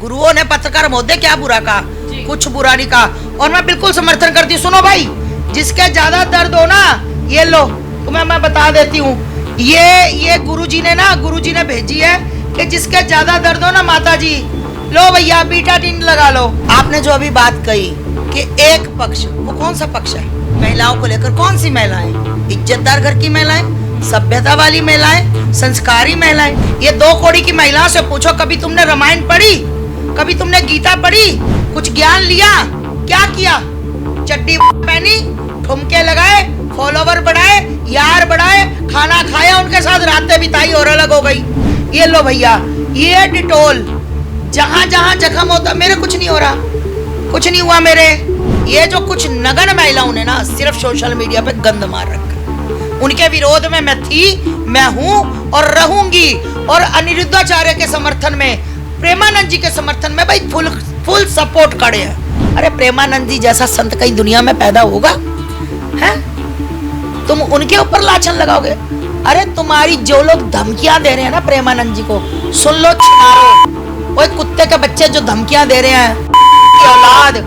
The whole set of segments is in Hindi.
गुरुओं ने पत्रकार महोदय क्या बुरा कहा, कुछ बुरा नहीं कहा, और मैं बिल्कुल समर्थन करती हूँ। सुनो भाई, जिसके ज्यादा दर्द हो ना, ये लो तुम्हें मैं बता देती हूँ, ये गुरुजी ने भेजी है कि जिसके ज्यादा दर्द हो ना माता जी, लो भैया बीटाडीन लगा लो। आपने जो अभी बात कही कि एक पक्ष, वो कौन सा पक्ष है? महिलाओं को लेकर कौन सी महिलाएं? इज्जतदार घर की महिलाएं, सभ्यता वाली महिलाएं, संस्कारी महिलाएं। ये 2 कौड़ी की महिलाओं से पूछो, कभी तुमने रामायण पढ़ी, कभी तुमने गीता पढ़ी, कुछ ज्ञान लिया? क्या किया? चड्डी पहनी, ठुमके लगाए, फॉलोवर बढ़ाए, यार बढ़ाए, खाना खाया, उनके साथ रातें बिताई और अलग हो गई। ये लो भैया, ये डिटोल जहां जहां जख्म होता, मेरे कुछ नहीं हो रहा, कुछ नहीं हुआ मेरे। ये जो कुछ नगन महिलाओं ने ना सिर्फ सोशल मीडिया पे गंद मार रखा, उनके विरोध में मैं थी, मैं हूं और रहूंगी। और अनिरुद्धाचार्य के समर्थन में, प्रेमानंद जी के समर्थन में भाई फुल सपोर्ट खड़े हैं। अरे प्रेमानंद जी जैसा संत कई दुनिया में पैदा होगा है? तुम उनके ऊपर लाछन लगाओगे? अरे तुम्हारी जो लोग धमकियां दे रहे हैं ना प्रेमानंद जी को, सुन लो छिनारो, वो कुत्ते के बच्चे जो धमकियां दे रहे हैं, औलाद,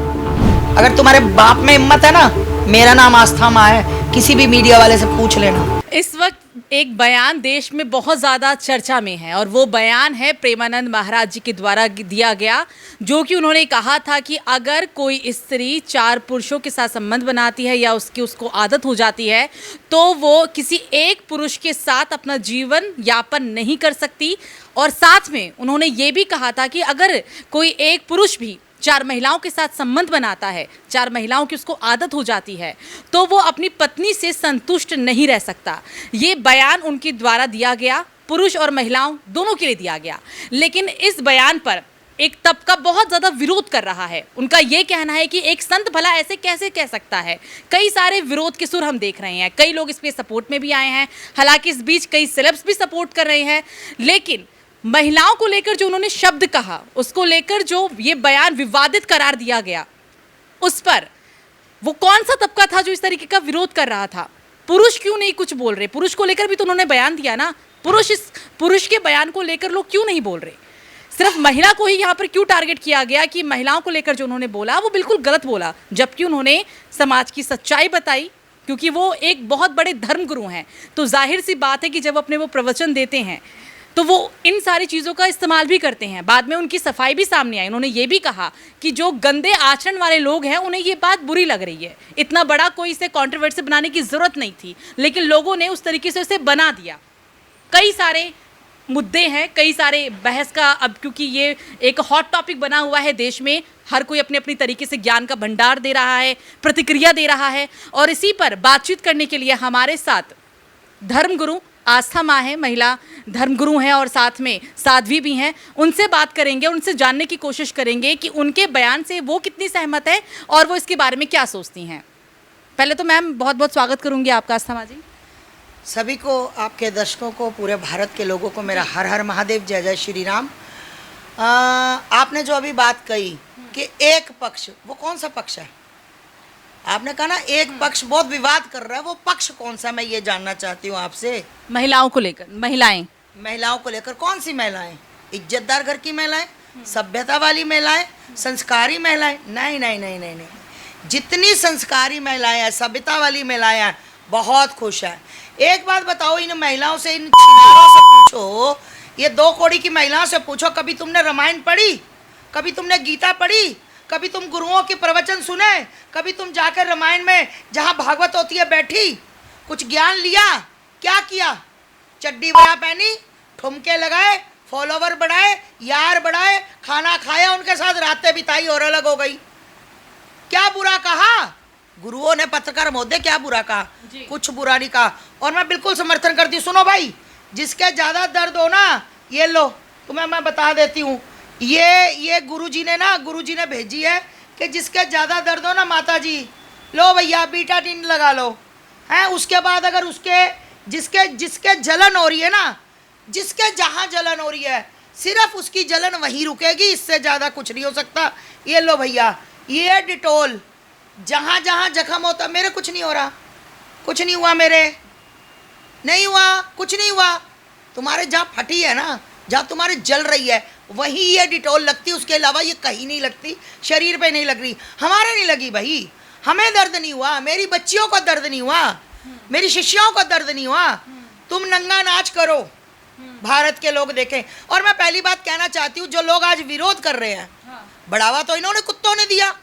अगर तुम्हारे बाप में हिम्मत है ना, मेरा नाम आस्था माँ है, किसी भी मीडिया वाले से पूछ लेना। इस वक्त एक बयान देश में बहुत ज़्यादा चर्चा में है और वो बयान है प्रेमानंद महाराज जी के द्वारा दिया गया, जो कि उन्होंने कहा था कि अगर कोई स्त्री 4 पुरुषों के साथ संबंध बनाती है या उसको आदत हो जाती है तो वो किसी एक पुरुष के साथ अपना जीवन यापन नहीं कर सकती। और साथ में उन्होंने ये भी कहा था कि अगर कोई एक पुरुष भी 4 महिलाओं के साथ संबंध बनाता है, 4 महिलाओं की उसको आदत हो जाती है, तो वो अपनी पत्नी से संतुष्ट नहीं रह सकता। ये बयान उनके द्वारा दिया गया, पुरुष और महिलाओं दोनों के लिए दिया गया। लेकिन इस बयान पर एक तबका बहुत ज़्यादा विरोध कर रहा है। उनका ये कहना है कि एक संत भला ऐसे कैसे कह सकता है। कई सारे विरोध के सुर हम देख रहे हैं, कई लोग इस पे सपोर्ट में भी आए हैं, हालांकि इस बीच कई सेलेब्स भी सपोर्ट कर रहे हैं। लेकिन महिलाओं को लेकर जो उन्होंने शब्द कहा, उसको लेकर जो ये बयान विवादित करार दिया गया, उस पर वो कौन सा तबका था जो इस तरीके का विरोध कर रहा था? पुरुष क्यों नहीं कुछ बोल रहे? पुरुष को लेकर भी तो उन्होंने बयान दिया ना। पुरुष के बयान को लेकर लोग क्यों नहीं बोल रहे? सिर्फ महिला को ही यहाँ पर क्यों टारगेट किया गया कि महिलाओं को लेकर जो उन्होंने बोला वो बिल्कुल गलत बोला, जबकि उन्होंने समाज की सच्चाई बताई, क्योंकि वो एक बहुत बड़े धर्मगुरु हैं। तो जाहिर सी बात है कि जब अपने वो प्रवचन देते हैं तो वो इन सारी चीज़ों का इस्तेमाल भी करते हैं। बाद में उनकी सफाई भी सामने आई, उन्होंने ये भी कहा कि जो गंदे आचरण वाले लोग हैं उन्हें ये बात बुरी लग रही है। इतना बड़ा कोई इसे कंट्रोवर्सी बनाने की ज़रूरत नहीं थी, लेकिन लोगों ने उस तरीके से इसे बना दिया। कई सारे मुद्दे हैं, कई सारे बहस का, अब क्योंकि ये एक हॉट टॉपिक बना हुआ है देश में, हर कोई अपने अपनी तरीके से ज्ञान का भंडार दे रहा है, प्रतिक्रिया दे रहा है। और इसी पर बातचीत करने के लिए हमारे साथ धर्मगुरु आस्था माँ है, महिला धर्मगुरु हैं और साथ में साध्वी भी हैं। उनसे बात करेंगे, उनसे जानने की कोशिश करेंगे कि उनके बयान से वो कितनी सहमत है और वो इसके बारे में क्या सोचती हैं। पहले तो मैम बहुत बहुत स्वागत करूंगी आपका आस्था माँ जी। सभी को, आपके दर्शकों को, पूरे भारत के लोगों को मेरा हर हर महादेव, जय जय श्री राम। आपने जो अभी बात कही कि एक पक्ष, वो कौन सा पक्ष है? आपने कहा ना एक पक्ष बहुत विवाद कर रहा है, वो पक्ष कौन सा, मैं ये जानना चाहती हूँ आपसे। महिलाओं को लेकर, महिलाओं को लेकर कौन सी महिलाएं? इज्जतदार घर की महिलाएं, सभ्यता वाली महिलाएं, संस्कारी महिलाएं? नहीं नहीं नहीं नहीं नहीं, जितनी संस्कारी महिलाएं हैं, सभ्यता वाली महिलाएं हैं, बहुत खुश हैं। एक बात बताओ, इन महिलाओं से, इन छिनारों से पूछो, ये 2 कौड़ी की महिलाओं से पूछो, कभी तुमने रामायण पढ़ी, कभी तुमने गीता पढ़ी, कभी तुम गुरुओं के प्रवचन सुने, कभी तुम जाकर रामायण में जहाँ भागवत होती है बैठी, कुछ ज्ञान लिया? क्या किया? चड्डी पहनी, ठुमके लगाए, फॉलोवर बढ़ाए, यार बढ़ाए, खाना खाया, उनके साथ रातें बिताई और अलग हो गई। क्या बुरा कहा? गुरुओं ने पत्रकार महोदय क्या बुरा कहा? कुछ बुरा नहीं कहा, और मैं बिल्कुल समर्थन करती हूँ। सुनो भाई, जिसके ज़्यादा दर्द हो ना, ये लो तुम्हें मैं बता देती हूँ, ये गुरुजी ने भेजी है कि जिसके ज़्यादा दर्द हो ना माता जी, लो भैया बीटाडीन लगा लो। हैं, उसके बाद अगर जिसके जलन हो रही है ना, जिसके जहाँ जलन हो रही है, सिर्फ उसकी जलन वहीं रुकेगी, इससे ज़्यादा कुछ नहीं हो सकता। ये लो भैया, ये डिटोल जहाँ जहाँ जख्म होता, मेरे कुछ नहीं हो रहा, कुछ नहीं हुआ, मेरे नहीं हुआ, कुछ नहीं हुआ। तुम्हारे जहाँ फटी है ना, जहाँ तुम्हारे जल रही है, वही ये डिटोल लगती, उसके अलावा ये कहीं नहीं लगती, शरीर पे नहीं लग रही। हमारे नहीं लगी भाई, हमें दर्द नहीं हुआ, मेरी बच्चियों को दर्द नहीं हुआ, मेरी शिष्यों को दर्द नहीं हुआ। तुम नंगा नाच करो, भारत के लोग देखें। और मैं पहली बात कहना चाहती हूँ, जो लोग आज विरोध कर रहे हैं, बढ़ावा तो इन्होंने कुत्तों ने दिया।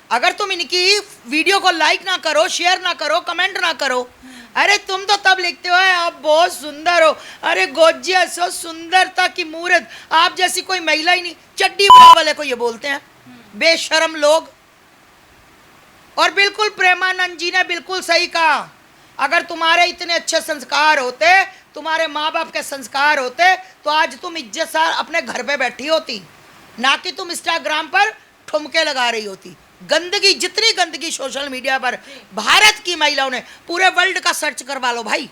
अगर तुम इनकी वीडियो को लाइक ना करो, शेयर ना करो, कमेंट ना करो, अरे तुम तो तब लिखते हो आप बहुत सुंदर हो, अरे गोजियस हो, सुंदरता की मूर्त, आप जैसी कोई महिला ही नहीं। चड्डी वाले को ये बोलते हैं, बेशरम लोग। और बिल्कुल प्रेमानंद जी ने बिल्कुल सही कहा, अगर तुम्हारे इतने अच्छे संस्कार होते, तुम्हारे माँ बाप के संस्कार होते, तो आज तुम इज्जत से अपने घर पे बैठी होती, ना कि तुम इंस्टाग्राम पर ठुमके लगा रही होती। गंदगी, जितनी गंदगी सोशल मीडिया पर भारत की महिलाओं ने, पूरे वर्ल्ड का सर्च करवा लो भाई।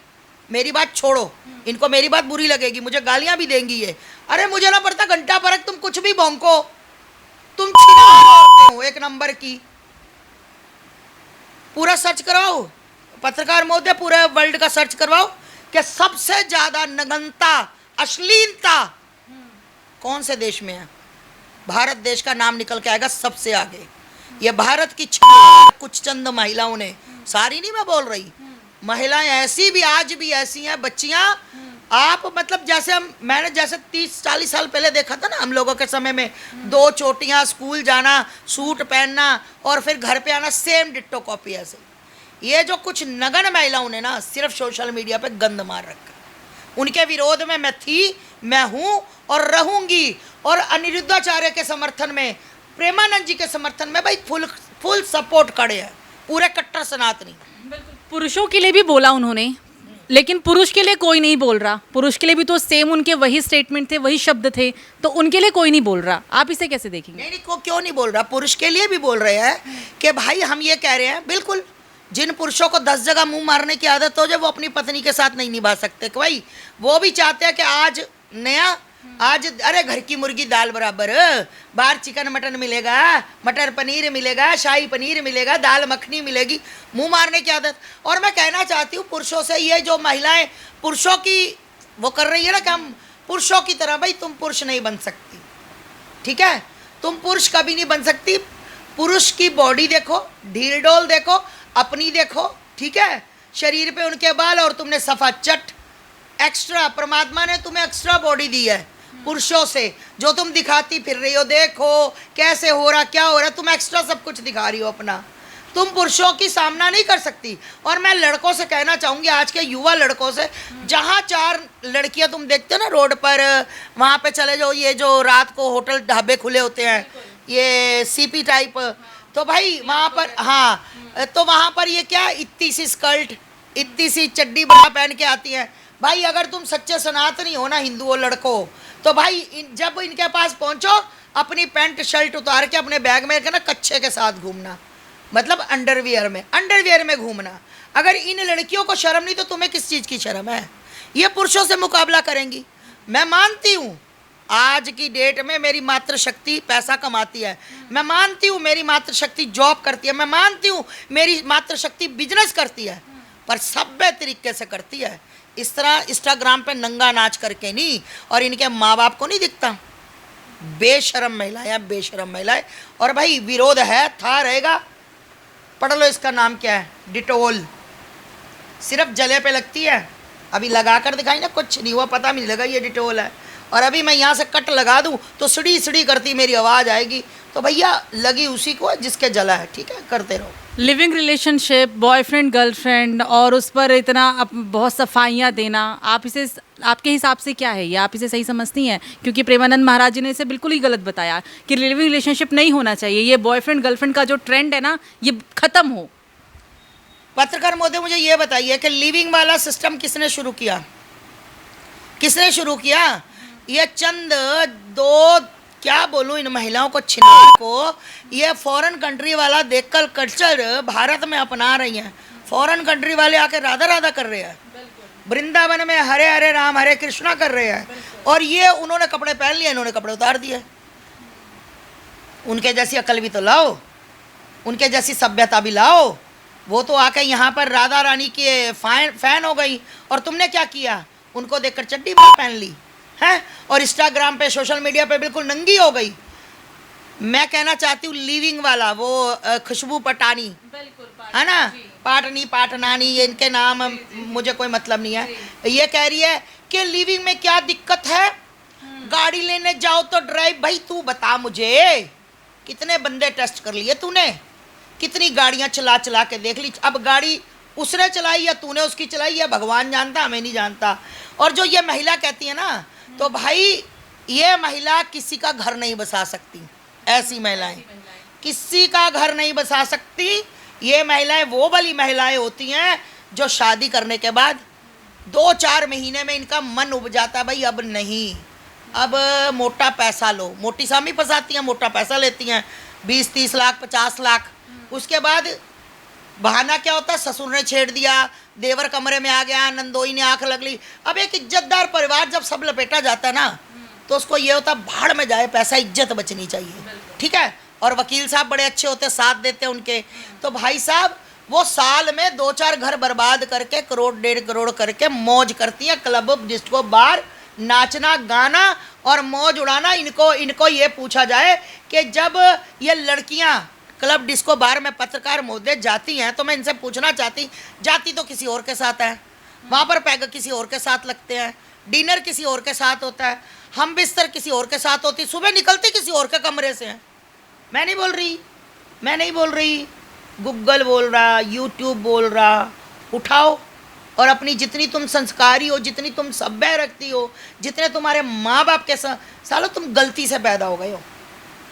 मेरी बात छोड़ो, इनको मेरी बात बुरी लगेगी, मुझे गालियां भी देंगी ये। अरे मुझे ना पड़ता घंटा फर्क, तुम कुछ भी भौंको, तुम हो एक नंबर की। पूरा सर्च करवाओ, पत्रकार महोदय, पूरे वर्ल्ड का सर्च करवाओ कि सबसे ज्यादा नग्नता, अश्लीलता कौन से देश में है। भारत देश का नाम निकल के आएगा सबसे आगे। ये भारत की कुछ चंद महिलाओं ने, सारी नहीं मैं बोल रही, महिलाएं ऐसी भी आज भी ऐसी हैं, बच्चियां। आप मतलब जैसे मैंने जैसे 30-40 साल पहले देखा था ना, हम लोगों के समय में 2 चोटियां, स्कूल जाना, सूट पहनना और फिर घर पे आना, सेम डिट्टो कॉपी ऐसे। ये जो कुछ नगन महिलाओं ने ना सिर्फ सोशल मीडिया पे गंद मार रखा, उनके विरोध में मैं थी, मैं हूँ और रहूंगी। और अनिरुद्धाचार्य के समर्थन में, प्रेमानंद जी के समर्थन में भाई फुल सपोर्ट खड़े हैं पूरे कट्टर सनातनी। पुरुषों के लिए भी बोला उन्होंने, लेकिन पुरुष के लिए कोई नहीं बोल रहा। पुरुष के लिए भी तो सेम उनके वही स्टेटमेंट थे, वही शब्द थे, तो उनके लिए कोई नहीं बोल रहा। आप इसे कैसे देखेंगे? नहीं, को क्यों नहीं बोल रहा, पुरुष के लिए भी बोल रहे हैं कि भाई हम ये कह रहे हैं, बिल्कुल जिन पुरुषों को 10 जगह मुंह मारने की आदत हो जाए, वो अपनी पत्नी के साथ नहीं निभा सकते। कि भाई वो भी चाहते हैं कि आज अरे घर की मुर्गी दाल बराबर, बाहर चिकन मटन मिलेगा, मटर पनीर मिलेगा, शाही पनीर मिलेगा, दाल मखनी मिलेगी, मुंह मारने की आदत। और मैं कहना चाहती हूँ पुरुषों से, ये जो महिलाएं पुरुषों की वो कर रही है ना कि हम पुरुषों की तरह, भाई तुम पुरुष नहीं बन सकती, ठीक है, तुम पुरुष कभी नहीं बन सकती। पुरुष की बॉडी देखो, ढील डोल देखो, अपनी देखो, ठीक है, शरीर पे उनके बाल, और तुमने सफा चट एक्स्ट्रा, परमात्मा ने तुम्हें एक्स्ट्रा बॉडी दी है पुरुषों से, जो तुम दिखाती फिर रही हो, देखो कैसे हो रहा, क्या हो रहा, तुम एक्स्ट्रा सब कुछ दिखा रही हो अपना, तुम पुरुषों की सामना नहीं कर सकती। और मैं लड़कों से कहना चाहूँगी, आज के युवा लड़कों से, जहाँ 4 लड़कियाँ तुम देखते हो ना रोड पर, वहाँ पे चले जाओ, ये जो रात को होटल ढाबे खुले होते हैं, ये सीपी टाइप, तो भाई वहाँ पर, हाँ, तो वहाँ पर ये क्या, इतनी सी स्कर्ट, इतनी सी चड्डी बड़ा पहन के आती हैं। भाई अगर तुम सच्चे सनातनी हो ना, हिंदू हो लड़कों, तो भाई जब इनके पास पहुंचो, अपनी पैंट शर्ट उतार के अपने बैग में रखना, कच्छे के साथ घूमना, मतलब अंडरवियर में घूमना। अगर इन लड़कियों को शर्म नहीं, तो तुम्हें किस चीज़ की शर्म है? ये पुरुषों से मुकाबला करेंगी। मैं मानती हूँ आज की डेट में मेरी मातृशक्ति पैसा कमाती है, मैं मानती हूँ मेरी मातृशक्ति जॉब करती है, मैं मानती हूँ मेरी मातृशक्ति बिजनेस करती है, पर सभ्य तरीके से करती है। इस तरह इंस्टाग्राम पे नंगा नाच करके नहीं, और इनके माँ बाप को नहीं दिखता। बेशरम महिलाएं, बेशरम महिलाएं। और भाई विरोध है, था, रहेगा। पढ़ लो इसका नाम क्या है, डिटोल। सिर्फ जले पे लगती है, अभी लगा कर दिखाई ना, कुछ नहीं हुआ, पता भी नहीं लगा ये डिटोल है। और अभी मैं यहाँ से कट लगा दूँ तो सड़ी सड़ी करती मेरी आवाज़ आएगी, तो भैया लगी उसी को जिसके जला है, ठीक है, करते रहो। लिविंग रिलेशनशिप, बॉयफ्रेंड गर्लफ्रेंड, और उस पर इतना बहुत सफाइयाँ देना, आप इसे, आपके हिसाब से क्या है ये, आप इसे सही समझती हैं? क्योंकि प्रेमानंद महाराज जी ने इसे बिल्कुल ही गलत बताया कि लिविंग रिलेशनशिप नहीं होना चाहिए, ये बॉयफ्रेंड गर्लफ्रेंड का जो ट्रेंड है ना, ये खत्म हो। पत्रकार महोदय, मुझे ये बताइए कि लिविंग वाला सिस्टम किसने शुरू किया? किसने शुरू किया? ये चंद 2 क्या बोलूँ इन महिलाओं को, छिनार को, ये फॉरेन कंट्री वाला देखकर कल्चर भारत में अपना रही हैं। फॉरेन कंट्री वाले आके राधा राधा कर रहे हैं, वृंदावन में हरे हरे राम हरे कृष्णा कर रहे हैं, और ये उन्होंने कपड़े पहन लिए, इन्होंने कपड़े उतार दिए। उनके जैसी अकल भी तो लाओ, उनके जैसी सभ्यता भी लाओ। वो तो आके यहाँ पर राधा रानी के फैन हो गई, और तुमने क्या किया? उनको देखकर चड्डी पहन ली, हैं, और इंस्टाग्राम पे सोशल मीडिया पे बिल्कुल नंगी हो गई। मैं कहना चाहती हूँ लिविंग वाला वो खुशबू पटानी है ना, पाटनी पाटनानी, ये इनके नाम मुझे कोई मतलब नहीं है। ये कह रही है कि लिविंग में क्या दिक्कत है, गाड़ी लेने जाओ तो ड्राइव। भाई तू बता मुझे, कितने बंदे टेस्ट कर लिए तूने, कितनी गाड़ियां चला चला के देख ली। अब गाड़ी उसने चलाई या तूने उसकी चलाई या भगवान जानता, हमें नहीं जानता। और जो ये महिला कहती है ना, तो भाई ये महिला किसी का घर नहीं बसा सकती। ऐसी महिलाएं किसी का घर नहीं बसा सकती। ये महिलाएं वो वाली महिलाएं होती हैं जो शादी करने के बाद 2-4 महीने में इनका मन उब जाता है, भाई अब नहीं, अब मोटा पैसा लो। मोटी सामी फंसाती हैं, मोटा पैसा लेती हैं, 20-30 लाख 50 लाख। उसके बाद बहाना क्या होता है, ससुर ने छेड़ दिया, देवर कमरे में आ गया, नंदोई ने आंख लग ली। अब एक इज्जतदार परिवार जब सब लपेटा जाता है ना, तो उसको ये होता भाड़ में जाए, पैसा इज्जत बचनी चाहिए, ठीक है। और वकील साहब बड़े अच्छे होते, साथ देते उनके। तो भाई साहब वो साल में 2-4 घर बर्बाद करके 1-1.5 करोड़ करके मौज करती हैं, क्लब डिस्को बार, नाचना गाना और मौज उड़ाना। इनको ये पूछा जाए कि जब ये लड़कियां क्लब डिस्को बार में पत्रकार महोदय जाती हैं, तो मैं इनसे पूछना चाहती, जाती तो किसी और के साथ है, वहाँ पर पैग किसी और के साथ लगते हैं, डिनर किसी और के साथ होता है, हम बिस्तर किसी और के साथ होती, सुबह निकलती किसी और के कमरे से हैं। मैं नहीं बोल रही, गूगल बोल रहा, यूट्यूब बोल रहा। उठाओ और अपनी जितनी तुम संस्कारी हो, जितनी तुम सभ्य रखती हो, जितने तुम्हारे माँ बाप के सालों तुम गलती से पैदा हो गए हो।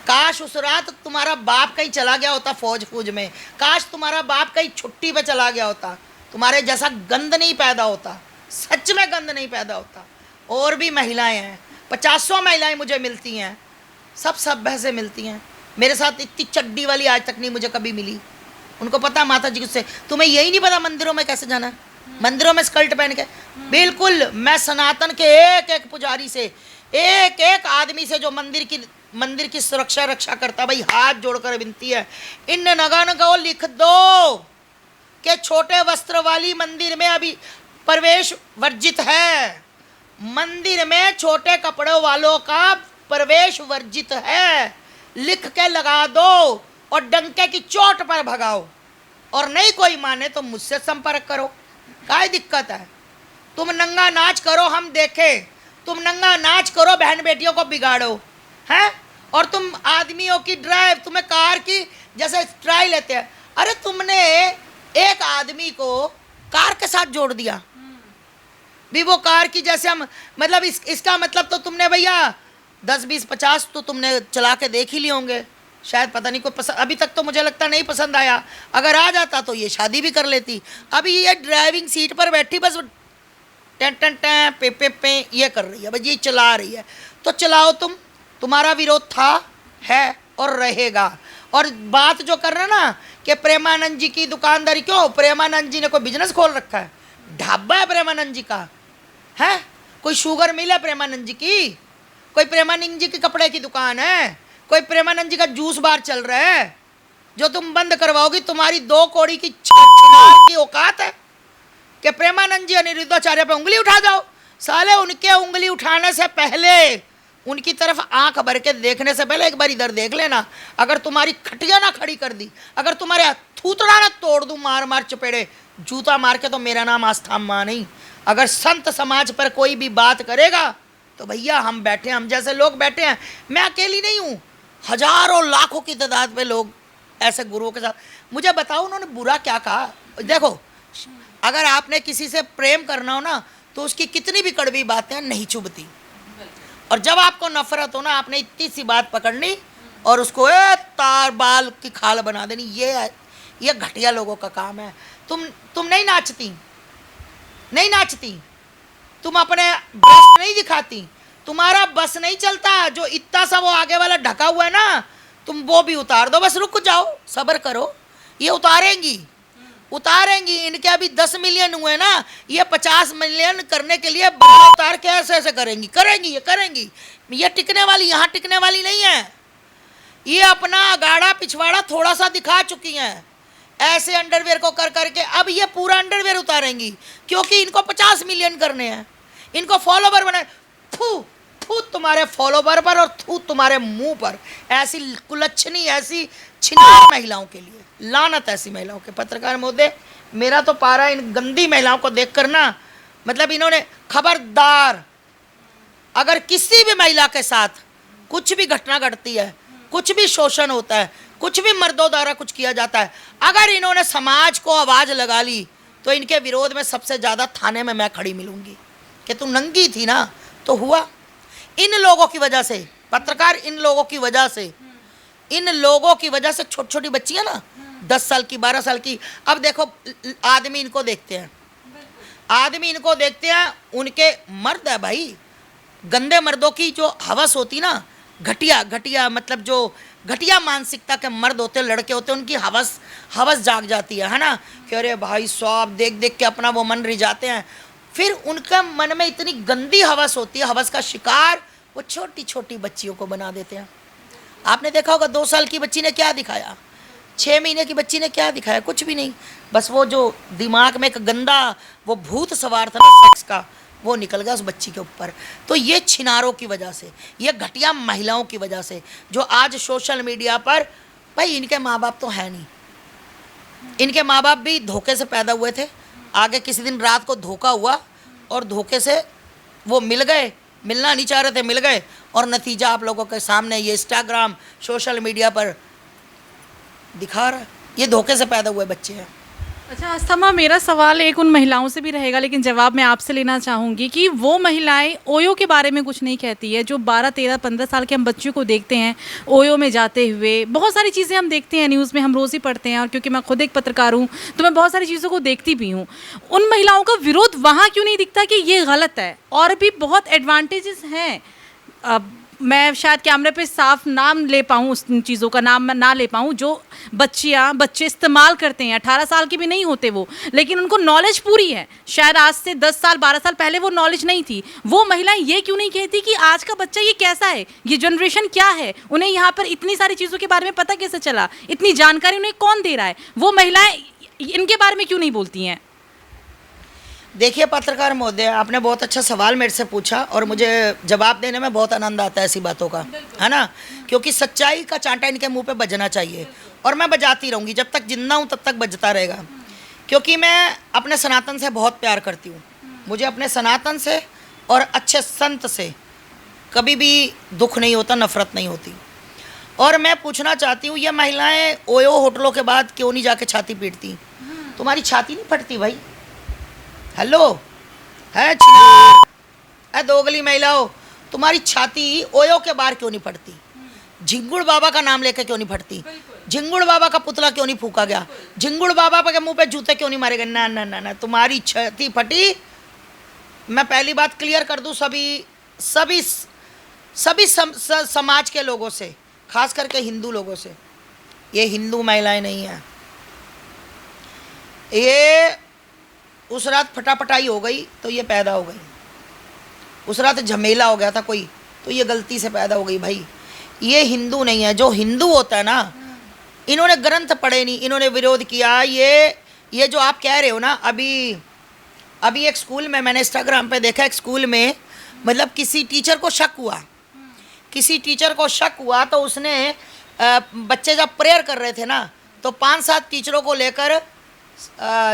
काश उस रात तुम्हारा बाप कहीं चला गया होता फौज में, काश तुम्हारा बाप कहीं छुट्टी पे चला गया होता, तुम्हारे जैसा गंद नहीं पैदा होता, सच में गंद नहीं पैदा होता। और भी महिलाएं हैं, 50 महिलाएं मुझे मिलती हैं, सब सभ्य से मिलती हैं। मेरे साथ इतनी चड्डी वाली आज तक नहीं मुझे कभी मिली। उनको पता माता जी से, तुम्हें यही नहीं पता मंदिरों में कैसे जाना है, मंदिरों में स्कर्ट पहन के। बिल्कुल, मैं सनातन के एक पुजारी से, एक आदमी से जो मंदिर की सुरक्षा रक्षा करता, भाई हाथ जोड़कर विनती है, इन नगन को लिख दो कि छोटे वस्त्र वाली मंदिर में अभी प्रवेश वर्जित है। मंदिर में छोटे कपड़ों वालों का प्रवेश वर्जित है, लिख के लगा दो और डंके की चोट पर भगाओ। और नहीं कोई माने तो मुझसे संपर्क करो, काय दिक्कत है। तुम नंगा नाच करो, हम देखें, तुम नंगा नाच करो, बहन बेटियों को बिगाड़ो, हैं। और तुम आदमियों की ड्राइव, तुम्हें कार की जैसे ट्राई लेते हैं। अरे तुमने एक आदमी को कार के साथ जोड़ दिया भी, वो कार की जैसे हम, मतलब इसका मतलब तो तुमने भैया 10, 20, 50 तो तुमने चला के देख ही लिए होंगे। शायद पता नहीं कोई पसंद, अभी तक तो मुझे लगता नहीं पसंद आया। अगर आ जाता तो ये शादी भी कर लेती। अभी ये ड्राइविंग सीट पर बैठी बस टन टन टन पे ये कर रही है, बस ये चला रही है। तो चलाओ, तुम्हारा विरोध था, है और रहेगा। और बात जो कर रहे ना कि प्रेमानंद जी की दुकानदारी, क्यों प्रेमानंद जी ने कोई बिजनेस खोल रखा है, ढाबा है प्रेमानंद जी का, है कोई शुगर मिल है प्रेमानंद जी की, कोई प्रेमानंद जी की कपड़े की दुकान है, कोई प्रेमानंद जी का जूस बार चल रहा है। जो तुम बंद करवाओगी, तुम्हारी 2 कौड़ी की छिनार की औकात है कि प्रेमानंद जी अनिरुद्धाचार्य पे उंगली उठा जाओ। साले उनके उंगली उठाने से पहले, उनकी तरफ आंख भर के देखने से पहले एक बार इधर देख लेना। अगर तुम्हारी खटिया ना खड़ी कर दी, अगर तुम्हारे थूतड़ा ना तोड़ दूं मार मार चपेड़े, जूता मार के, तो मेरा नाम आस्था माँ नहीं। अगर संत समाज पर कोई भी बात करेगा तो भैया हम बैठे हैं, हम जैसे लोग बैठे हैं। मैं अकेली नहीं हूँ, हजारों लाखों की तादाद में लोग ऐसे गुरुओं के साथ। मुझे बताओ उन्होंने बुरा क्या कहा। देखो, अगर आपने किसी से प्रेम करना हो ना, तो उसकी कितनी भी कड़वी बातें नहीं चुभती। और जब आपको नफरत हो ना, आपने इतनी सी बात पकड़नी और उसको तार बाल की खाल बना देनी। ये घटिया लोगों का काम है। तुम नहीं नाचती, तुम अपने बस नहीं दिखाती, तुम्हारा बस नहीं चलता। जो इतना सा वो आगे वाला ढका हुआ है ना, तुम वो भी उतार दो, बस रुक जाओ, सब्र करो। ये उतारेंगी। इनके अभी 10 मिलियन हुए ना, ये 50 मिलियन करने के लिए बड़ा उतार के ऐसे करेंगी। ये टिकने वाली, यहाँ टिकने वाली नहीं है। ये अपना अगाड़ा पिछवाड़ा थोड़ा सा दिखा चुकी हैं, ऐसे अंडरवेयर को कर करके। अब ये पूरा अंडरवेयर उतारेंगी, क्योंकि इनको 50 मिलियन करने हैं, इनको फॉलोवर बने। थू तुम्हारे फॉलोवर पर और थू तुम्हारे मुंह पर। ऐसी कुलच्छनी, ऐसी छिनार महिलाओं के लिए लानत, ऐसी महिलाओं के। पत्रकार महोदय, मेरा तो पारा इन गंदी महिलाओं को देखकर ना, मतलब इन्होंने, खबरदार अगर किसी भी महिला के साथ कुछ भी घटना घटती है, कुछ भी शोषण होता है, कुछ भी मर्दों द्वारा कुछ किया जाता है, अगर इन्होंने समाज को आवाज लगा ली तो इनके विरोध में सबसे ज्यादा थाने में मैं खड़ी मिलूंगी कि तू नंगी थी ना तो हुआ। इन लोगों की वजह से, पत्रकार, इन लोगों की वजह से, इन लोगों की वजह से छोटी छोटी बच्चियां ना 10 साल की, 12 साल की, अब देखो आदमी इनको देखते हैं, आदमी इनको देखते हैं, उनके मर्द है भाई, गंदे मर्दों की जो हवस होती ना, घटिया घटिया, मतलब जो घटिया मानसिकता के मर्द होते, लड़के होते, उनकी हवस जाग जाती है ना, कि अरे भाई साहब, देख देख के अपना वो मन रिझाते हैं। फिर उनका मन में इतनी गंदी हवस होती है, हवस का शिकार वो छोटी छोटी बच्चियों को बना देते हैं। आपने देखा होगा 2 साल की बच्ची ने क्या दिखाया, 6 महीने की बच्ची ने क्या दिखाया, कुछ भी नहीं। बस वो जो दिमाग में एक गंदा वो भूत सवार था ना सेक्स का, वो निकल गया उस बच्ची के ऊपर। तो ये छिनारों की वजह से, ये घटिया महिलाओं की वजह से, जो आज सोशल मीडिया पर, भाई इनके माँ बाप तो है नहीं, इनके माँ बाप भी धोखे से पैदा हुए थे, आगे किसी दिन रात को धोखा हुआ और धोखे से वो मिल गए, मिलना नहीं चाह रहे थे, मिल गए, और नतीजा आप लोगों के सामने ये इंस्टाग्राम सोशल मीडिया पर दिखा रहा है। ये धोखे से पैदा हुए बच्चे हैं। अच्छा अस्थमा, मेरा सवाल एक उन महिलाओं से भी रहेगा, लेकिन जवाब मैं आपसे लेना चाहूँगी कि वो महिलाएं ओयो के बारे में कुछ नहीं कहती है, जो 12, 13, 15 साल के हम बच्चों को देखते हैं ओयो में जाते हुए। बहुत सारी चीज़ें हम देखते हैं न्यूज़ में, हम रोज़ ही पढ़ते हैं, और क्योंकि मैं खुद एक पत्रकार हूँ तो मैं बहुत सारी चीज़ों को देखती भी हूँ। उन महिलाओं का विरोध वहाँ क्यों नहीं दिखता कि ये गलत है? और भी बहुत एडवांटेजेस हैं। अब मैं शायद कैमरे पे साफ नाम ले पाऊँ, उस चीज़ों का नाम मैं ना ले पाऊँ जो बच्चे इस्तेमाल करते हैं। 18 साल के भी नहीं होते वो, लेकिन उनको नॉलेज पूरी है। शायद आज से 10 साल 12 साल पहले वो नॉलेज नहीं थी। वो महिलाएं ये क्यों नहीं कहती कि आज का बच्चा ये कैसा है, ये जनरेशन क्या है, उन्हें यहाँ पर इतनी सारी चीज़ों के बारे में पता कैसे चला, इतनी जानकारी उन्हें कौन दे रहा है? वो महिलाएं इनके बारे में क्यों नहीं बोलती हैं? देखिए पत्रकार महोदय, आपने बहुत अच्छा सवाल मेरे से पूछा और मुझे जवाब देने में बहुत आनंद आता है ऐसी बातों का, है ना, क्योंकि सच्चाई का चांटा इनके मुंह पे बजना चाहिए, और मैं बजाती रहूँगी, जब तक जिंदा हूँ तब तक बजता रहेगा, क्योंकि मैं अपने सनातन से बहुत प्यार करती हूँ। मुझे अपने सनातन से और अच्छे संत से कभी भी दुख नहीं होता, नफरत नहीं होती। और मैं पूछना चाहती हूँ, ये महिलाएँ ओयो होटलों के बाद क्यों नहीं जाके छाती पीटती? तुम्हारी छाती नहीं फटती भाई? हेलो है छिनार, दोगली महिलाओं, तुम्हारी छाती ओयो के बाहर क्यों नहीं फटती? झिंगुड़ बाबा का नाम लेकर क्यों नहीं फटती? झिंगुड़ बाबा का पुतला क्यों नहीं फूका गया? झिंगुड़ बाबा के मुंह पे जूते क्यों नहीं मारे गए? ना ना ना ना, तुम्हारी छाती फटी। मैं पहली बात क्लियर कर दूं सभी समाज के लोगों से, खास करके हिंदू लोगों से, ये हिंदू महिलाएं नहीं है। ये उस रात फटाफटाई हो गई तो ये पैदा हो गई, उस रात झमेला हो गया था कोई तो ये गलती से पैदा हो गई भाई। ये हिंदू नहीं है। जो हिंदू होता है ना, इन्होंने ग्रंथ पढ़े नहीं, इन्होंने विरोध किया। ये जो आप कह रहे हो ना, अभी एक स्कूल में मैंने इंस्टाग्राम पे देखा, एक स्कूल में मतलब किसी टीचर को शक हुआ, तो उसने बच्चे जब प्रेयर कर रहे थे ना, तो 5-7 टीचरों को लेकर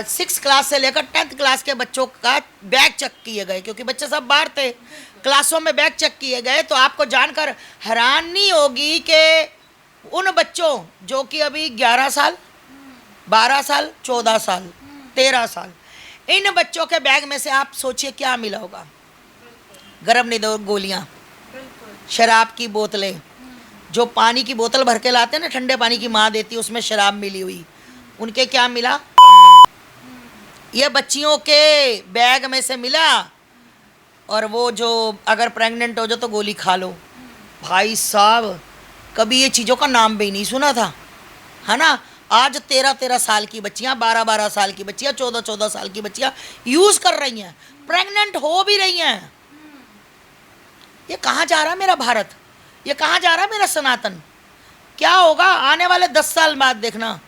6 क्लास से लेकर 10th क्लास के बच्चों का बैग चेक किए गए, क्योंकि बच्चे सब बाहर थे, क्लासों में बैग चेक किए गए। तो आपको जानकर हैरानी होगी कि उन बच्चों जो कि अभी 11 साल, 12 साल, 14 साल, 13 साल, इन बच्चों के बैग में से आप सोचिए क्या मिला होगा? गर्म निरोधक गोलियां, शराब की बोतलें, जो पानी की बोतल भर के लाते हैं ना, ठंडे पानी की माँ देती है, उसमें शराब मिली हुई। उनके क्या मिला? ये बच्चियों के बैग में से मिला। और वो जो अगर प्रेग्नेंट हो जाओ तो गोली खा लो। भाई साहब, कभी ये चीज़ों का नाम भी नहीं सुना था, है ना। आज 13-13 साल की बच्चियाँ, 12-12 साल की बच्चियाँ, 14-14 साल की बच्चियाँ यूज़ कर रही हैं, प्रेग्नेंट हो भी रही हैं। ये कहाँ जा रहा है मेरा भारत? ये कहाँ जा रहा है मेरा सनातन? क्या होगा आने वाले 10 साल बाद? देखना,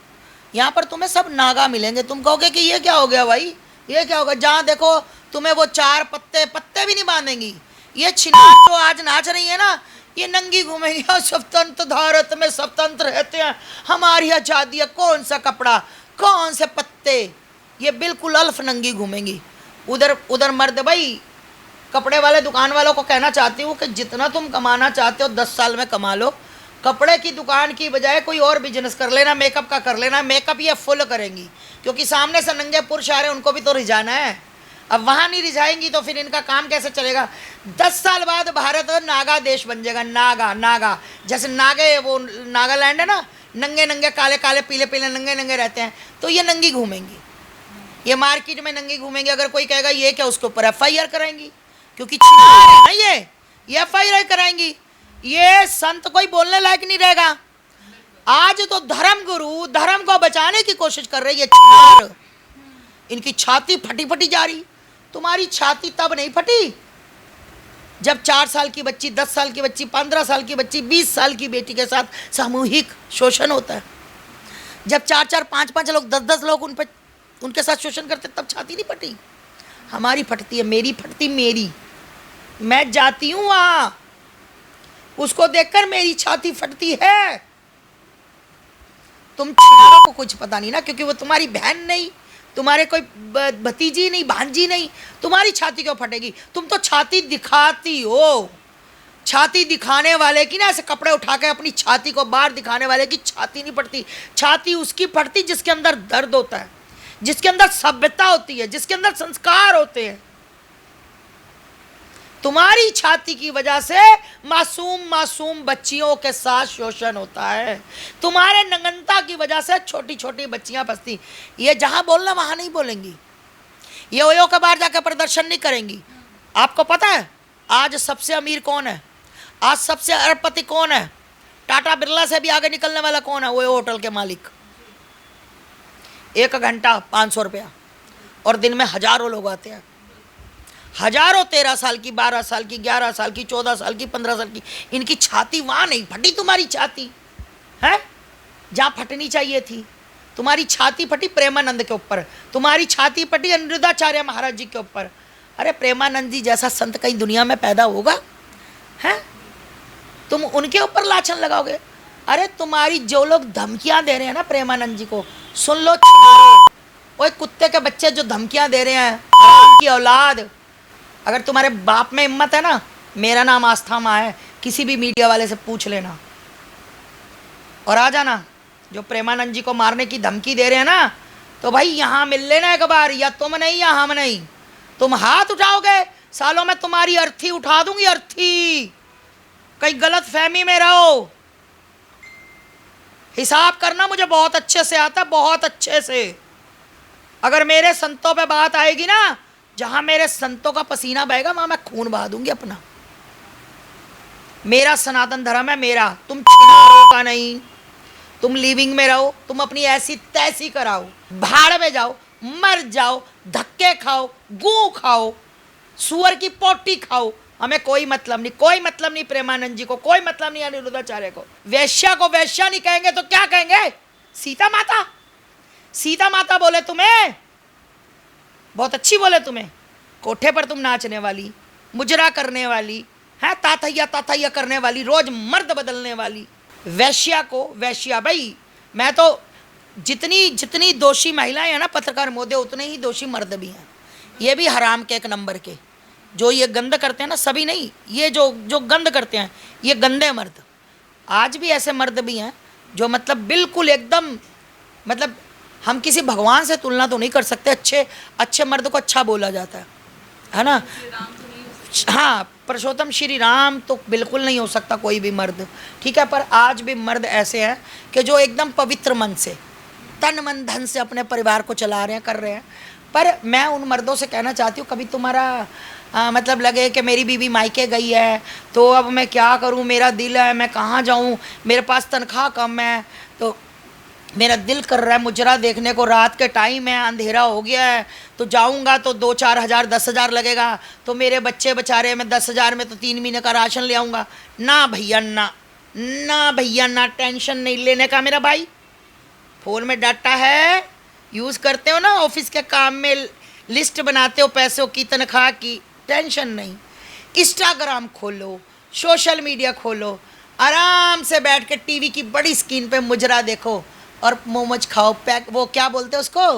यहाँ पर तुम्हें सब नागा मिलेंगे। तुम कहोगे कि ये क्या हो गया भाई, ये क्या होगा? जहाँ देखो तुम्हें वो 4 पत्ते भी नहीं बांधेंगी। ये छिनार जो आज नाच रही है ना, ये नंगी घूमेंगी और स्वतंत्र भारत में स्वतंत्र रहते हैं, हमारी आजादी है, कौन सा कपड़ा, कौन से पत्ते, ये बिल्कुल अल्फ नंगी घूमेंगी। उधर उधर मर्द भाई कपड़े वाले दुकान वालों को कहना चाहती हूँ कि जितना तुम कमाना चाहते हो 10 साल में कमा लो, कपड़े की दुकान की बजाय कोई और बिजनेस कर लेना, मेकअप का कर लेना। मेकअप ये फुल करेंगी क्योंकि सामने से नंगे पुरुष आ रहे हैं, उनको भी तो रिझाना है। अब वहाँ नहीं रिझाएंगी तो फिर इनका काम कैसे चलेगा। 10 साल बाद भारत नागा देश बन जाएगा। नागा नागा जैसे नागे, वो नागालैंड है ना, नंगे नंगे काले काले पीले पीले नंगे नंगे रहते हैं, तो ये नंगी घूमेंगी, ये मार्केट में नंगी घूमेंगी। अगर कोई कहेगा ये क्या, उसके ऊपर FIR कराएंगी क्योंकि छिनार है ना, ये FIR कराएंगी। ये संत कोई बोलने लायक नहीं रहेगा। आज तो धर्म गुरु धर्म को बचाने की कोशिश कर रही है छिनार, इनकी छाती फटी फटी जा रही। तुम्हारी छाती तब नहीं फटी जब 4 साल की बच्ची, 10 साल की बच्ची, 15 साल की बच्ची, 20 साल की बेटी के साथ सामूहिक शोषण होता है। जब 4-4, 5-5 लोग, 10-10 लोग उनके साथ शोषण करते, तब छाती नहीं फटी। हमारी फटती है, मेरी फटती, मेरी, मैं जाती हूँ वहाँ, उसको देखकर मेरी छाती फटती है। तुम छिनारों को कुछ पता नहीं ना, क्योंकि वो तुम्हारी बहन नहीं, तुम्हारे कोई भतीजी नहीं, भांजी नहीं, तुम्हारी छाती क्यों फटेगी। तुम तो छाती दिखाती हो। छाती दिखाने वाले की ना, ऐसे कपड़े उठा के अपनी छाती को बाहर दिखाने वाले की छाती नहीं फटती। छाती उसकी फटती जिसके अंदर दर्द होता है, जिसके अंदर सभ्यता होती है, जिसके अंदर संस्कार होते हैं। तुम्हारी छाती की वजह से मासूम मासूम बच्चियों के साथ शोषण होता है। तुम्हारे नंगनता की वजह से छोटी छोटी बच्चियां फंसती। ये जहां बोलना वहां नहीं बोलेंगी, ये ओयो के बाहर जाकर प्रदर्शन नहीं करेंगी। आपको पता है आज सबसे अमीर कौन है, आज सबसे अरबपति कौन है, टाटा बिरला से भी आगे निकलने वाला कौन है, वो होटल के मालिक। 1 घंटा 500 रुपया, और दिन में हजारों लोग आते हैं, हजारों। 13 साल की, 12 साल की, 11 साल की, 14 साल की, 15 साल की। इनकी छाती वहाँ नहीं फटी, तुम्हारी छाती है जहाँ फटनी चाहिए थी। तुम्हारी छाती फटी प्रेमानंद के ऊपर, तुम्हारी छाती फटी अनिरुद्धाचार्य महाराज जी के ऊपर। अरे प्रेमानंद जी जैसा संत कहीं दुनिया में पैदा होगा है, तुम उनके ऊपर लाछन लगाओगे। अरे तुम्हारी जो लोग धमकियां दे रहे हैं ना प्रेमानंद जी को, सुन लो ओए कुत्ते के बच्चे जो धमकियां दे रहे हैं, हराम की औलाद, अगर तुम्हारे बाप में हिम्मत है ना, मेरा नाम आस्था माँ है, किसी भी मीडिया वाले से पूछ लेना और आ जाना। जो प्रेमानंद जी को मारने की धमकी दे रहे हैं ना, तो भाई यहाँ मिल लेना एक बार, या तुम नहीं या हम नहीं। तुम हाथ उठाओगे, सालों में तुम्हारी अर्थी उठा दूंगी, अर्थी। कहीं गलत फहमी में रहो, हिसाब करना मुझे बहुत अच्छे से आता, बहुत अच्छे से। अगर मेरे संतों पे बात आएगी ना, जहां मेरे संतों का पसीना बहेगा वहां मैं खून बहा दूंगी अपना। मेरा सनातन धर्म है, मेरा, तुम छिनारों का नहीं। तुम लिविंग में रहो, तुम अपनी ऐसी तैसी कराओ, भाड़ में जाओ, मर जाओ, धक्के खाओ, गू खाओ, सुअर की पोटी खाओ, हमें कोई मतलब नहीं, कोई मतलब नहीं प्रेमानंद जी को, कोई मतलब नहीं अनिरुद्धाचार्य को। वैश्या को वैश्या नहीं कहेंगे तो क्या कहेंगे, सीता माता। सीता माता बोले तुम्हें, बहुत अच्छी बोले तुम्हें। कोठे पर तुम नाचने वाली, मुजरा करने वाली है, ताथैया ताथैया करने वाली, रोज मर्द बदलने वाली वैश्या को वैश्या। भाई मैं तो जितनी जितनी दोषी महिलाएं हैं ना पत्रकार महोदय, उतने ही दोषी मर्द भी हैं। ये भी हराम के 1 नंबर के, जो ये गंद करते हैं ना, सभी नहीं, ये जो गंद करते हैं ये गंदे मर्द। आज भी ऐसे मर्द भी हैं जो मतलब बिल्कुल एकदम, मतलब हम किसी भगवान से तुलना तो नहीं कर सकते। अच्छे मर्द को अच्छा बोला जाता है ना। हाँ, पुरुषोत्तम श्री राम तो बिल्कुल नहीं हो सकता कोई भी मर्द, ठीक है। पर आज भी मर्द ऐसे हैं कि जो एकदम पवित्र मन से, तन मन धन से अपने परिवार को चला रहे हैं, कर रहे हैं। पर मैं उन मर्दों से कहना चाहती हूँ, कभी तुम्हारा मतलब लगे कि मेरी बीवी मायके गई है तो अब मैं क्या करूँ, मेरा दिल है, मैं कहाँ जाऊँ, मेरे पास तनख्वाह कम है, तो मेरा दिल कर रहा है मुजरा देखने को, रात के टाइम है, अंधेरा हो गया है, तो जाऊंगा तो 2-4 हज़ार 10 हज़ार लगेगा, तो मेरे बच्चे बेचारे मैं 10 हज़ार में तो 3 महीने का राशन ले आऊँगा। ना भैया ना, ना भैया ना, टेंशन नहीं लेने का मेरा भाई। फ़ोन में डाटा है, यूज़ करते हो ना, ऑफिस के काम में लिस्ट बनाते हो पैसों की, तनख्वाह की, टेंशन नहीं। इंस्टाग्राम खोलो, सोशल मीडिया खोलो, आराम से बैठ के टीवी की बड़ी स्क्रीन पे मुजरा देखो और मोमोज खाओ, पैक वो क्या बोलते हैं उसको,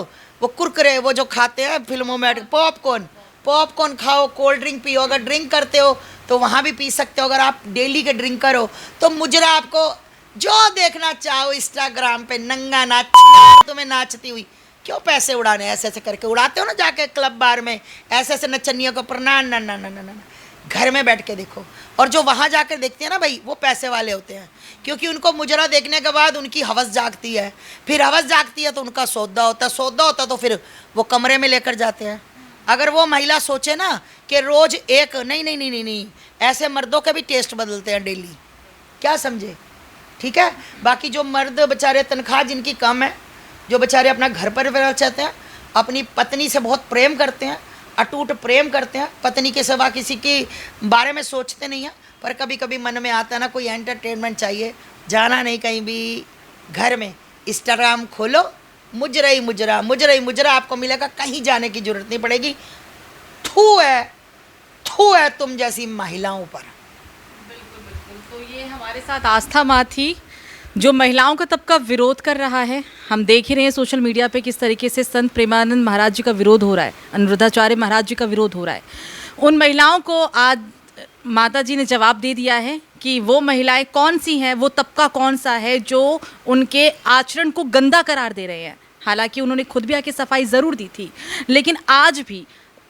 वो कुरकुरे, वो जो खाते हैं फिल्मों में, पॉपकॉर्न खाओ, कोल्ड ड्रिंक पियो। अगर ड्रिंक करते हो तो वहाँ भी पी सकते हो। अगर आप डेली के ड्रिंकर हो तो मुजरा आपको जो देखना चाहो इंस्टाग्राम पे, नंगा नाच, तुम्हें नाचती हुई, क्यों पैसे उड़ाने, ऐसे ऐसे करके उड़ाते हो ना जाके क्लब बार में, ऐसे ऐसे नचनियों को पर ना ना ना ना ना ना, घर में बैठ के देखो। और जो वहाँ जाकर देखते हैं ना भाई, वो पैसे वाले होते हैं, क्योंकि उनको मुजरा देखने के बाद उनकी हवस जागती है, फिर हवस जागती है तो उनका सौदा होता है, तो फिर वो कमरे में लेकर जाते हैं। अगर वो महिला सोचे ना कि रोज़ एक, नहीं, ऐसे मर्दों के भी टेस्ट बदलते हैं डेली, क्या समझे, ठीक है। बाकी जो मर्द बेचारे तनख्वाह जिनकी कम है, जो बेचारे अपना घर पर रहना चाहते हैं, अपनी पत्नी से बहुत प्रेम करते हैं, अटूट प्रेम करते हैं, पत्नी के सिवा किसी के बारे में सोचते नहीं हैं, पर कभी कभी मन में आता है ना कोई एंटरटेनमेंट चाहिए, जाना नहीं कहीं भी, घर में इंस्टाग्राम खोलो, मुजरा आपको मिलेगा, कहीं जाने की जरूरत नहीं पड़ेगी। थू है तुम जैसी महिलाओं पर। बिल्कुल। तो ये हमारे साथ आस्था माँ थी जो महिलाओं का तबका विरोध कर रहा है। हम देख ही रहे हैं सोशल मीडिया पे किस तरीके से संत प्रेमानंद महाराज जी का विरोध हो रहा है, अनिरुद्धाचार्य महाराज जी का विरोध हो रहा है। उन महिलाओं को आज माता जी ने जवाब दे दिया है कि वो महिलाएं कौन सी हैं, वो तबका कौन सा है जो उनके आचरण को गंदा करार दे रहे हैं। हालांकि उन्होंने खुद भी आके सफाई ज़रूर दी थी, लेकिन आज भी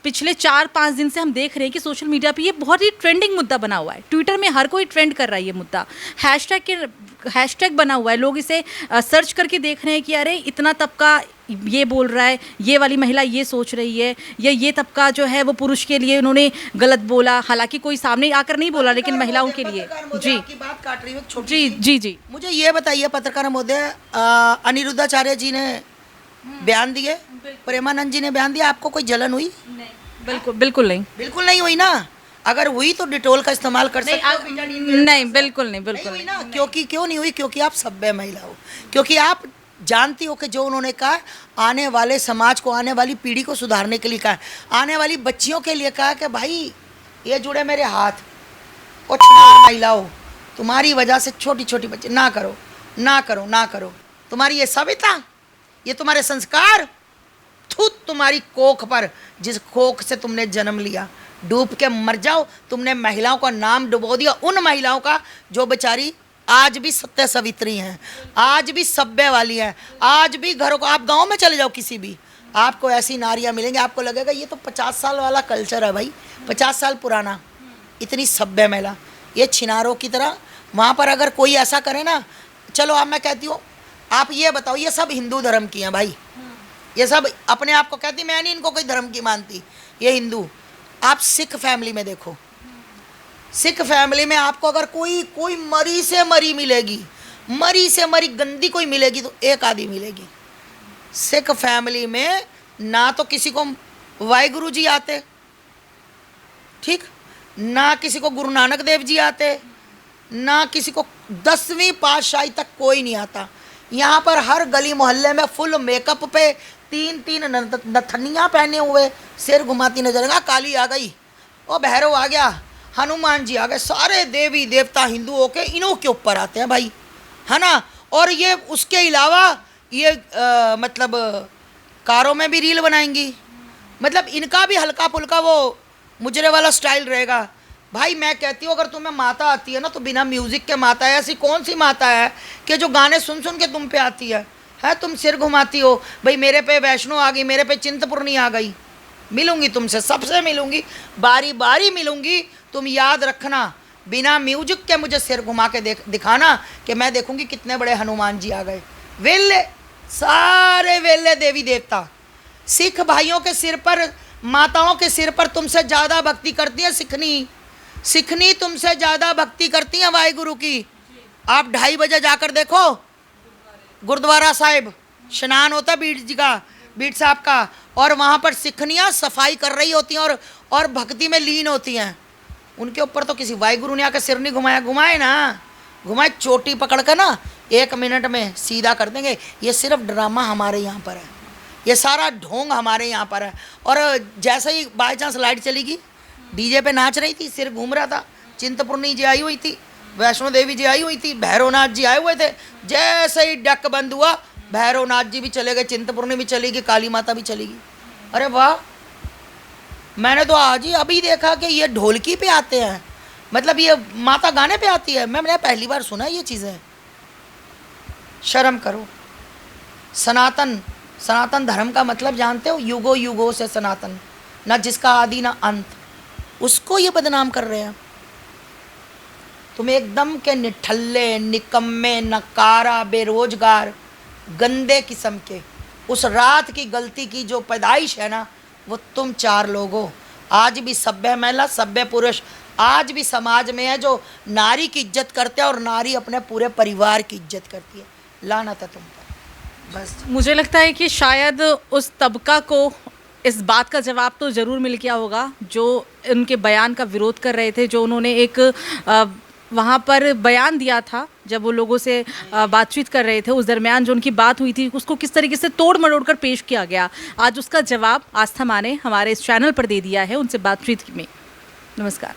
पिछले 4-5 दिन से हम देख रहे हैं कि सोशल मीडिया पे ये बहुत ही ट्रेंडिंग मुद्दा बना हुआ है। ट्विटर में हर कोई ट्रेंड कर रहा है ये मुद्दा, हैशटैग बना हुआ है, लोग इसे सर्च करके देख रहे हैं कि अरे इतना तबका ये बोल रहा है, ये वाली महिला ये सोच रही है, या ये तबका जो है वो पुरुष के लिए उन्होंने गलत बोला। हालांकि कोई सामने आकर नहीं बोला, लेकिन महिलाओं के लिए। जी, की बात काट रही हूँ, जी, मुझे ये बताइए पत्रकार महोदय, अनिरुद्धाचार्य जी ने बयान दिए, प्रेमानंद जी ने बयान दिया, आपको कोई जलन हुई? बिल्कुल नहीं हुई ना। अगर हुई तो डिटोल का इस्तेमाल कर सकते हो। नहीं, बिल्कुल नहीं ना। क्योंकि क्यों नहीं हुई? क्योंकि आप सभ्य महिला हो, क्योंकि आप जानती हो कि जो उन्होंने कहा, आने वाले समाज को, आने वाली पीढ़ी को सुधारने के लिए कहा, आने वाली बच्चियों के लिए कहा कि भाई ये जुड़े मेरे हाथ, और महिलाओं तुम्हारी वजह से छोटी छोटी बच्चे ना करो, तुम्हारी ये सभ्यता, ये तुम्हारे संस्कार, तुम्हारी कोख पर, जिस कोख से तुमने जन्म लिया, डूब के मर जाओ। तुमने महिलाओं का नाम डुबो दिया, उन महिलाओं का जो बेचारी आज भी सत्य सवित्री हैं, आज भी सभ्य वाली हैं, आज भी घरों को, आप गांव में चले जाओ किसी भी, आपको ऐसी नारियां मिलेंगी, आपको लगेगा ये तो 50 साल वाला कल्चर है भाई, 50 साल पुराना, इतनी सभ्य महिला। ये छिनारों की तरह वहाँ पर अगर कोई ऐसा करे ना, चलो अब मैं कहती हूँ, आप ये बताओ, ये सब हिंदू धर्म की हैं भाई, ये सब अपने आप को कहती, मैं नहीं इनको कोई धर्म की मानती, ये हिंदू। आप सिख फैमिली में देखो, सिख फैमिली में आपको अगर कोई मरी से मरी मिलेगी, मरी से मरी गंदी कोई मिलेगी तो एक आदि मिलेगी। सिख फैमिली में ना तो किसी को वाहिगुरु जी आते, ठीक, ना किसी को गुरु नानक देव जी आते, ना किसी को 10वीं पातशाही तक कोई नहीं आता। यहाँ पर हर गली मोहल्ले में फुल मेकअप पे 3 नथनियाँ पहने हुए, सिर घुमाती नजर, काली आ गई, ओ भैरव आ गया, हनुमान जी आ गए, सारे देवी देवता हिंदुओं के इन्हों के ऊपर आते हैं भाई, है ना। और ये उसके अलावा ये मतलब कारों में भी रील बनाएंगी, मतलब इनका भी हल्का फुल्का वो मुजरे वाला स्टाइल रहेगा भाई। मैं कहती हूँ अगर तुम्हें माता आती है ना तो बिना म्यूज़िक के माता है। ऐसी कौन सी माता है कि जो गाने सुन सुन के तुम पे आती है तुम सिर घुमाती हो भाई, मेरे पे वैष्णो आ गई, मेरे पे चिंतपूर्णी आ गई, मिलूंगी तुमसे, सबसे मिलूंगी, बारी बारी मिलूंगी। तुम याद रखना, बिना म्यूजिक के मुझे सिर घुमा के दिखाना कि मैं देखूंगी कितने बड़े हनुमान जी आ गए। वेले, सारे वेले देवी देवता सिख भाइयों के सिर पर, माताओं के सिर पर तुमसे ज़्यादा भक्ति करती है सिखनी तुमसे ज़्यादा भक्ति करती हैं वाहिगुरु की। आप 2:30 बजे जाकर देखो, गुरुद्वारा साहिब स्नान होता है बीट साहब का, और वहाँ पर सिखनियाँ सफाई कर रही होती हैं और भक्ति में लीन होती हैं। उनके ऊपर तो किसी वाहिगुरु ने आकर सिर नहीं घुमाए, चोटी पकड़ कर ना 1 मिनट में सीधा कर देंगे। ये सिर्फ ड्रामा हमारे यहाँ पर है, ये सारा ढोंग हमारे यहाँ पर है। और जैसे ही बाई चांस लाइट चलेगी, डीजे पे नाच रही थी, सिर घूम रहा था। चिंतपूर्णी जी आई हुई थी, वैष्णो देवी जी आई हुई थी, भैरवनाथ जी आए हुए थे। जैसे ही डक बंद हुआ, भैरवनाथ जी भी चले गए, चिंतपूर्णी भी चली गई, काली माता भी चली गई। अरे वाह, मैंने तो आज ही अभी देखा कि ये ढोलकी पे आते हैं, मतलब ये माता गाने पे आती है। मैंने पहली बार सुना ये चीज़ें। शर्म करो। सनातन, सनातन धर्म का मतलब जानते हो? युगों युगों से सनातन, ना जिसका आदि ना अंत, उसको ये बदनाम कर रहे हैं। तुम एकदम के निठल्ले, निकम्मे, नकारा, बेरोजगार, गंदे किस्म के, उस रात की गलती की जो पैदाइश है ना, वो तुम चार लोग हो। आज भी सभ्य महिला, सभ्य पुरुष आज भी समाज में है जो नारी की इज्जत करते हैं और नारी अपने पूरे परिवार की इज्जत करती है। लानत है तुम पर। बस मुझे लगता है कि शायद उस तबका को इस बात का जवाब तो ज़रूर मिल गया होगा जो उनके बयान का विरोध कर रहे थे, जो उन्होंने एक वहाँ पर बयान दिया था जब वो लोगों से बातचीत कर रहे थे। उस दरमियान जो उनकी बात हुई थी उसको किस तरीके से तोड़ मरोड़ कर पेश किया गया, आज उसका जवाब आस्था माँ ने हमारे इस चैनल पर दे दिया है उनसे बातचीत में। नमस्कार।